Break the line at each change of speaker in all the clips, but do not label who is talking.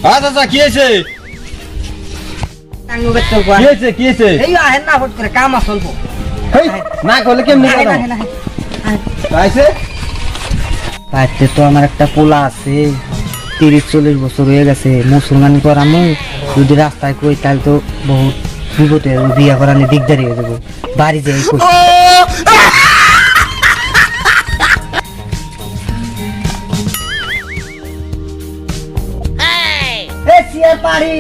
চাচা কি হয়েছে? কি হয়েছে?
এই আহেন না ফট করে কাম আসলবো
না করলে কেমনি
পাইতে তো আমার একটা পোলা আছে 30-40 বছর হয়ে গেছে মুসলমান করামু যদি রাস্তায় কই তাহলে তো বহুত বিপদে বিয়া করালে দিকদারি হয়ে যাবো বাড়ি যাই পারি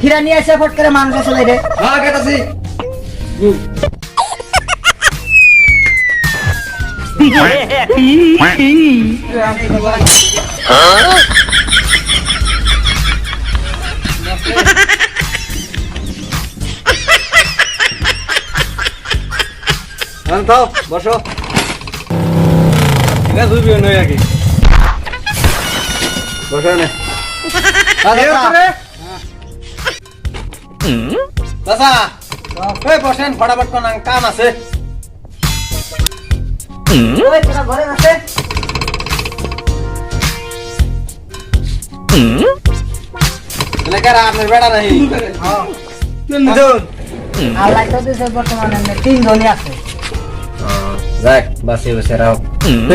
ফিরা নিয়ে এসে ফট করে মানুষ চলে রে
বসো বসো না বসেন ফটাফট কোন কাম আছে
ঘরে আছে
আপনার বেড়া নাই
আল্লাহ তো দিছে বর্তমানে 3 জনই আছে
যাক বাসে বসে রাও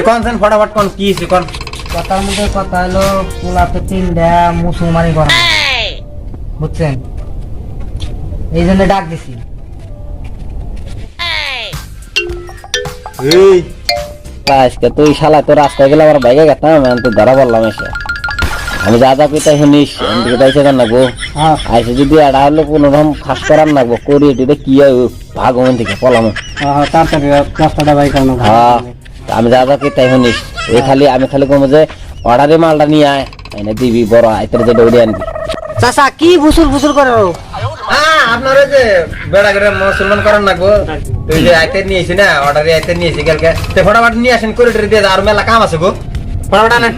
কোন সেন ফটাফট কোন কি আছে কোন
কথার মধ্যে কথা হলো পোলাতে 3টা মুসলমানি করা বুঝছেন এই জন্য ডাক দিছি
এই আজকে তুই শালা তো রাস্তায় গেলে আমার বাইকে গেতাম আমি তো ধরা বললাম এসে আমি যা যা পিতা শুনিস আমি তো তাই সেখানে নাগবো আইসে যদি এটা হলো কোনো রকম ফাঁস করার নাগবো করি এটা কি হয় ভাগ ওখান থেকে পলাম
তাড়াতাড়ি রাস্তাটা বাই করো
হ্যাঁ আমি যা যা পিতাই শুনিস এই খালি আমি খালি কমো যে অর্ডারে মালটা নিয়ে আয় এনে দিবি বড় আইতের যে দৌড়ে আনবি
চাচা কি ফুসুর ফুসুর করে
আপনার ওই যে বেড়া করে মুসলমান করার নাগবো তুই যে আইতে নিয়েছি না অর্ডারে আইতে নিয়েছি কালকে তো ফটাফট নিয়ে আসেন করিডোরে দিয়ে আর মেলা কাম আছে গো ফটাফট আনেন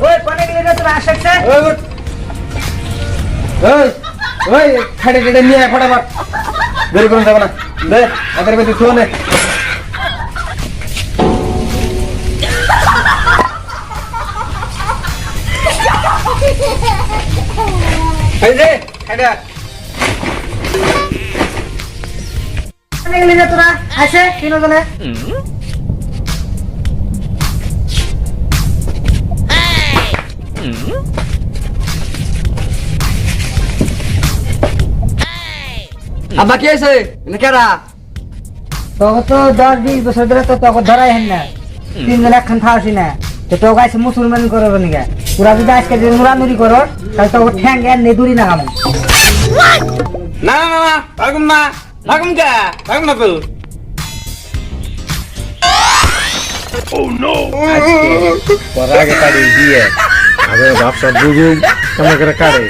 ওই কোনে গেলে রে তোরা আসছে
ওই খাড়ে খাড়ে নিয়ে আয় ফটাফট দেরি করুন যাবে না দে আদের বেশি শোন এই যে খাড়ে
কোনে গেলে রে তোরা আসে তিন জনে
আব্বা কি হয়েছে কেরা
তোকে তো 10-20 বছর ধরে তো তোকে ধরাই হেন না 3 জন একখান থাকছি না তো তোকে আইসে মুসলমান করবো নিকা পুরা যদি আজকে যদি মুরামুরি করো তাহলে তোকে ঠ্যাং এর নেদুরি না কামো
না না না থাকুন না থাকুন কে থাকুন না তো পরাগে কাড়ি দিয়ে আগে ব্যবসা বুঝুম কেমন করে কাড়ে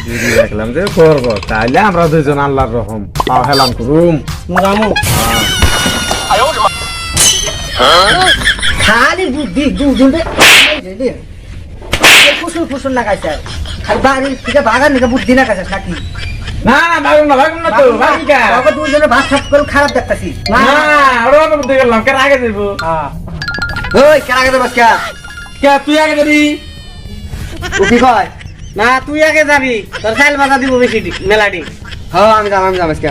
যদি দেখলাম যে করবো তাহলে আমরা দুইজন আল্লাহর রহম পাও হেলাম করুম
মুরামু খালি বুদ্ধি দুজন ফুসুর ফুসুর না খাইছে খালি বাড়ি থেকে ভাগার নিকে বুদ্ধি না খাইছে নাকি
না না ভাগুন না তো ভাগিকা
তোকে দুজনে ভাত খাত করে খারাপ দেখতাছি
না ওরা তো বুদ্ধি করলাম কে আগে দেব
হ্যাঁ
ওই কে আগে দেব কে তুই আগে দিবি
উঠি কয়
না তুই আগে যাবি তোর চাল বাজা দিব বেশি মেলাডি হ্যাঁ আমি যাম আজকে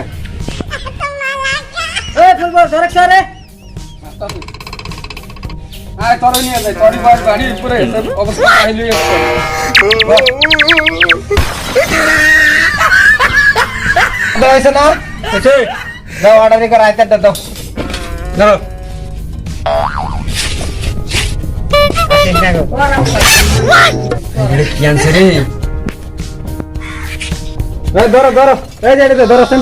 ওই ফুলবো ধরে সরে
আয় তোর নিয়ে যাই তোর গাড়ির উপরে অবস্থা আইলি দাইছ না এসে যাও অর্ডার করে আইতাটা দাও ধরো কি আনছে রে ধরো ধরো এই যে ধরো সেন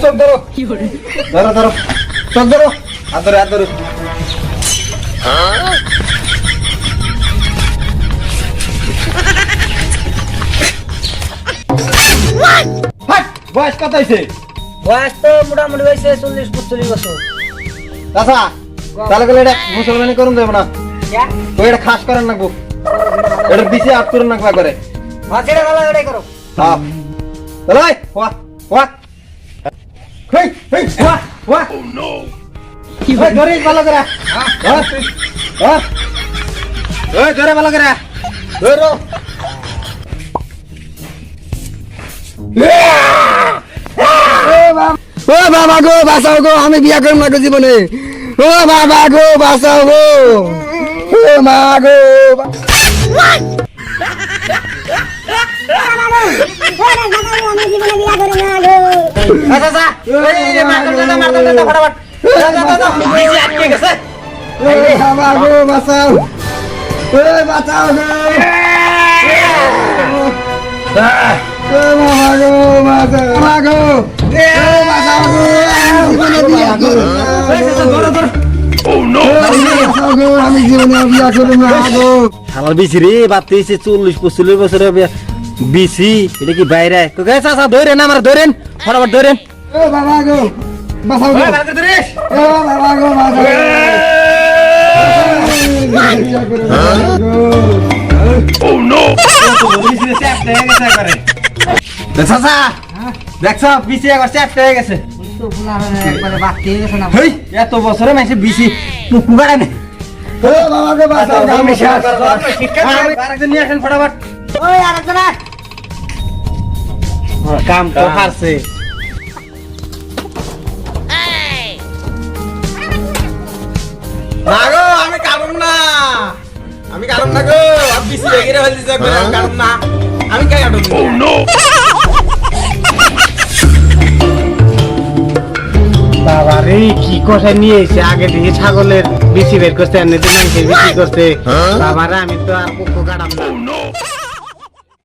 চোখ ধরো ধরো ধরো চোখ ধরো হাত ধরো হাত ধরো বয়স কত হয়েছে
বয়স তো মোটামুটি হয়েছে 40-45 বছর
চাচা তাহলে গেলে এটা মুসলমানি করুন দেবো না তো এটা খাস করেন না এটা বেশি আট করুন না করে
ছেড়ে ভালো এটাই করো
হ্যাঁ তাহলে ওয়া ওয়া হেই হেই ওয়া ওয়া কি হয় ধরে ভালো করে হ্যাঁ হ্যাঁ ওই ধরে ভালো করে ধরো
ও বাবা গো বাঁচাও গো আমি বিয়া করব না গো জীবনে ও বাবা গো বাঁচাও গো ও মা গো
আচ্ছা এই মারতে ফটাফট বিজি আটকে গেছে
ও বাবা গো বাঁচাও ও বাঁচাও গো ও বাবা গো বাঁচাও বাবা গো ও বাঁচাও গো আমি জীবনে বিয়া করব না বাঁচাও গো আমি জীবনে বিয়া করব না গো
শালার বিসি রে বাতে 40-45 বছর বিসি এটা কি বাইরে তো গাছ আসা ধরেন আমার ধরেন ফটাফট ধরেন
ও বাবা গো বাঁচাও গো ও বাবা গো বাঁচাও বিয়া করব না গো
চাচা দেখছ বিসি একবার চ্যাপ্টা হয়ে গেছে
তো পোলা একবারে বাকি হয়ে গেছে না
হেই এত বছরে মাইছে বিসি পুকুরা নেই
ও বাবা গো বাঁচাও গো আমি শেষ
আরেকজন নিয়ে আসেন ফটাফট
ওই আরেকজন আয়।
কাম তো হারছে
না গো আমি কারণ না গো আমি বিসি রেগে ফেলতে যাই কারণ না আমি কে কাটুন
বাবা রে কি কথা নিয়ে এসে আগে দিয়ে ছাগলের বিসি বের করতে আর নেতে মানুষের বিক্রি করতে বাবারা আমি তো আর পক্ষ কাটাম না